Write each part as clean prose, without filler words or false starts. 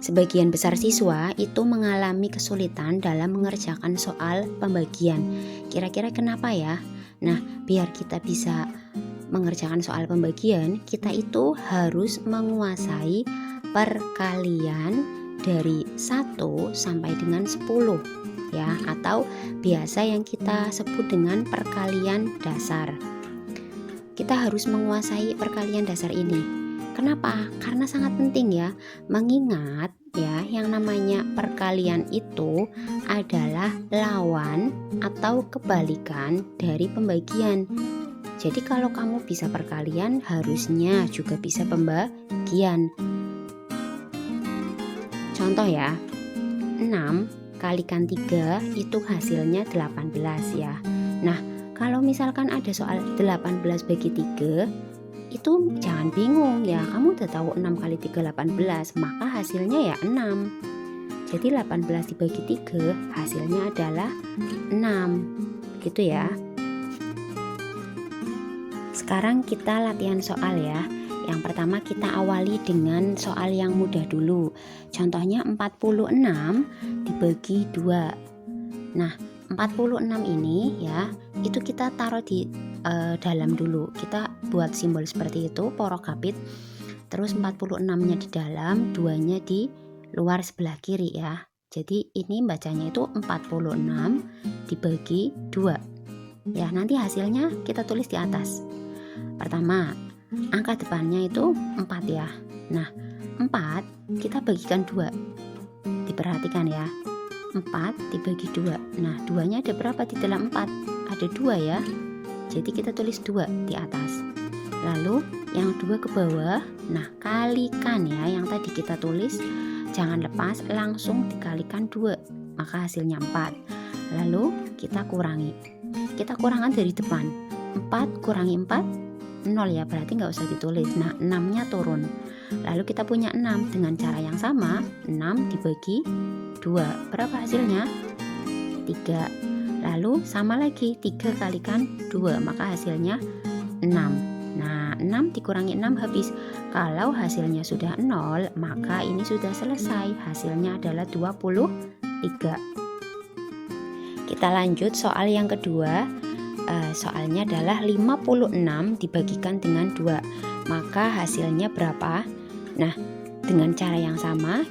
Sebagian besar siswa itu mengalami kesulitan dalam mengerjakan soal pembagian. Kira-kira kenapa ya? Nah, biar kita bisa mengerjakan soal pembagian, kita itu harus menguasai perkalian dari 1 sampai dengan 10 ya, atau biasa yang kita sebut dengan perkalian dasar. Kita harus menguasai perkalian dasar ini. Kenapa? Karena sangat penting ya, mengingat ya yang namanya perkalian itu adalah lawan atau kebalikan dari pembagian. Jadi kalau kamu bisa perkalian, harusnya juga bisa pembagian. Contoh ya, 6 kalikan 3 itu hasilnya 18 ya. Nah, kalau misalkan ada soal 18 bagi 3, itu jangan bingung ya, kamu udah tahu 6 kali 3 18, maka hasilnya ya 6. Jadi 18 dibagi 3 hasilnya adalah 6. Gitu ya. Sekarang kita latihan soal ya. Yang pertama kita awali dengan soal yang mudah dulu. Contohnya 46 dibagi 2. Nah, 46 ini ya, itu kita taruh di dalam dulu. Kita buat simbol seperti itu, porokapit. Terus 46-nya di dalam, 2-nya di luar sebelah kiri ya. Jadi ini bacanya itu 46 dibagi 2. Ya, nanti hasilnya kita tulis di atas. Pertama, angka depannya itu 4 ya. Nah, 4 kita bagikan 2. Diperhatikan ya. 4 dibagi 2. Nah, 2-nya ada berapa di dalam 4? Ada 2 ya. Jadi kita tulis 2 di atas. Lalu yang 2 ke bawah. Nah, kalikan ya yang tadi kita tulis. Jangan lepas, langsung dikalikan 2. Maka hasilnya 4. Lalu kita kurangi. Kita kurangkan dari depan. 4 kurangi 4, 0 ya, berarti nggak usah ditulis. Nah, 6-nya turun. Lalu kita punya 6 dengan cara yang sama. 6 dibagi 2. Berapa hasilnya? 3. Lalu sama lagi, 3 kalikan 2, maka hasilnya 6. Nah, 6 dikurangi 6 habis. Kalau hasilnya sudah 0, maka ini sudah selesai. Hasilnya adalah 23. Kita lanjut soal yang kedua. Soalnya adalah 56 dibagikan dengan 2. Maka hasilnya berapa? Nah, dengan cara yang sama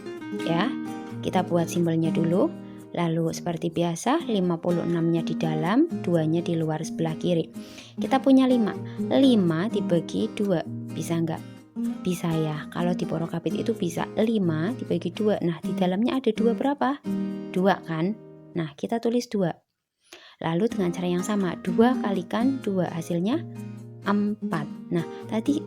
ya. Kita buat simbolnya dulu. Lalu seperti biasa 56-nya di dalam, 2-nya di luar sebelah kiri. Kita punya 5. 5 dibagi 2. Bisa enggak? Bisa ya. Kalau di porokapit itu bisa 5 dibagi 2. Nah, di dalamnya ada 2 berapa? 2 kan? Nah, kita tulis 2. Lalu dengan cara yang sama, 2 kalikan 2 hasilnya 4. Nah, tadi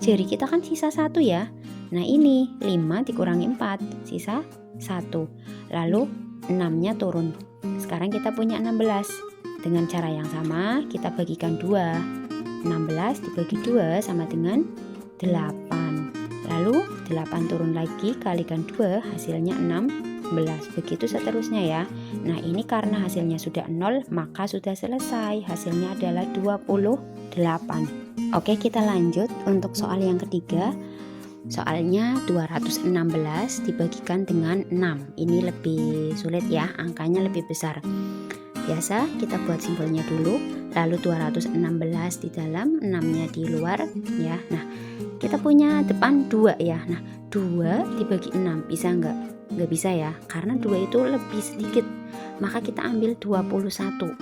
jari kita kan sisa 1 ya. Nah, ini 5 dikurangi 4, sisa 1. Lalu 6-nya turun. Sekarang kita punya 16. Dengan cara yang sama, kita bagikan 2. 16 dibagi 2 sama dengan 8. Lalu 8 turun lagi, kalikan 2, hasilnya 16. Begitu seterusnya ya. Nah, ini karena hasilnya sudah 0, maka sudah selesai. Hasilnya adalah 28. Oke, kita lanjut untuk soal yang ketiga. Soalnya 216 dibagikan dengan 6. Ini lebih sulit ya, angkanya lebih besar. Biasa kita buat simbolnya dulu. Lalu 216 di dalam, 6-nya di luar ya. Nah, kita punya depan 2 ya. Nah, 2 dibagi 6 bisa enggak? Enggak bisa ya, karena 2 itu lebih sedikit. Maka kita ambil 21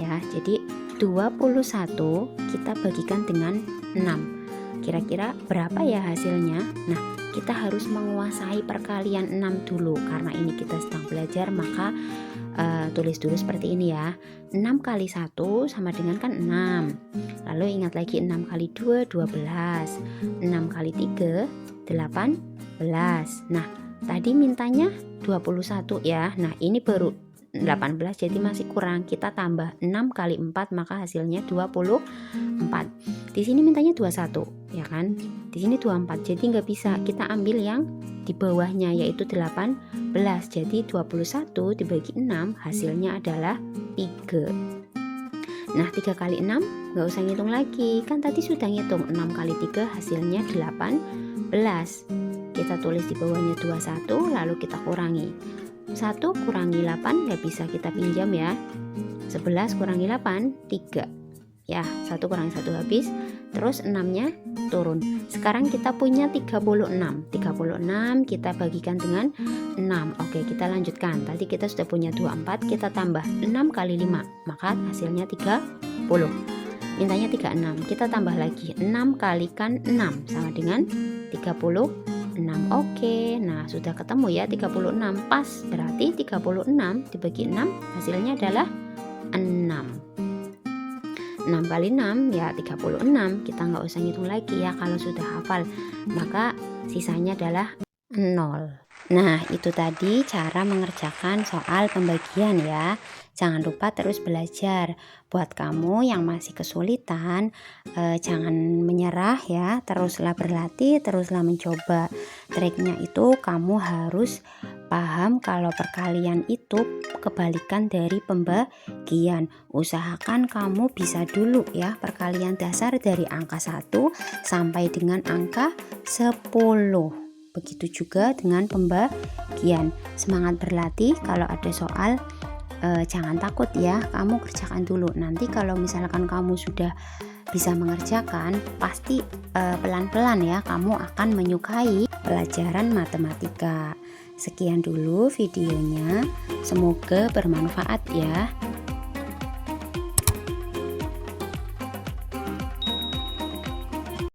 ya. Jadi 21 kita bagikan dengan 6. Kira-kira berapa ya hasilnya? Nah, kita harus menguasai perkalian 6 dulu. Karena ini kita sedang belajar, maka tulis dulu seperti ini ya. 6 kali 1 sama dengan kan 6. Lalu ingat lagi 6 kali 2, 12. 6 kali 3, 18. Nah, tadi mintanya 21 ya. Nah, ini baru 18, jadi masih kurang. Kita tambah 6 kali 4, maka hasilnya 24. Di sini mintanya 21 ya kan, di sini 24, jadi nggak bisa. Kita ambil yang di bawahnya yaitu 18. Jadi 21 dibagi 6 hasilnya adalah 3. Nah, 3 kali 6 nggak usah ngitung lagi, kan tadi sudah ngitung. 6 kali 3 hasilnya 18. kita tulis di bawahnya 21, lalu kita kurangi. 1 kurangi 8 ya bisa kita pinjam ya. 11 kurangi 8 3 ya, 1 kurangi 1 habis, terus 6 nya turun. Sekarang kita punya 36 kita bagikan dengan 6. Oke, kita lanjutkan. Tadi kita sudah punya 24, kita tambah 6 kali 5 maka hasilnya 30. Mintanya 36, kita tambah lagi 6 kalikan 6 sama dengan 36. Oke, nah sudah ketemu ya 36 pas, berarti 36 dibagi 6 hasilnya adalah 6. 6 kali 6 ya 36, kita nggak usah ngitung lagi ya kalau sudah hafal, maka sisanya adalah 0. Nah, itu tadi cara mengerjakan soal pembagian ya. Jangan lupa terus belajar. Buat kamu yang masih kesulitan, jangan menyerah ya. Teruslah berlatih, teruslah mencoba. Triknya itu kamu harus paham kalau perkalian itu kebalikan dari pembagian. Usahakan kamu bisa dulu ya perkalian dasar dari angka 1 sampai dengan angka 10. Begitu juga dengan pembagian. Semangat berlatih, kalau ada soal jangan takut ya, kamu kerjakan dulu. Nanti kalau misalkan kamu sudah bisa mengerjakan, pasti pelan-pelan ya kamu akan menyukai pelajaran matematika. Sekian dulu videonya, semoga bermanfaat ya.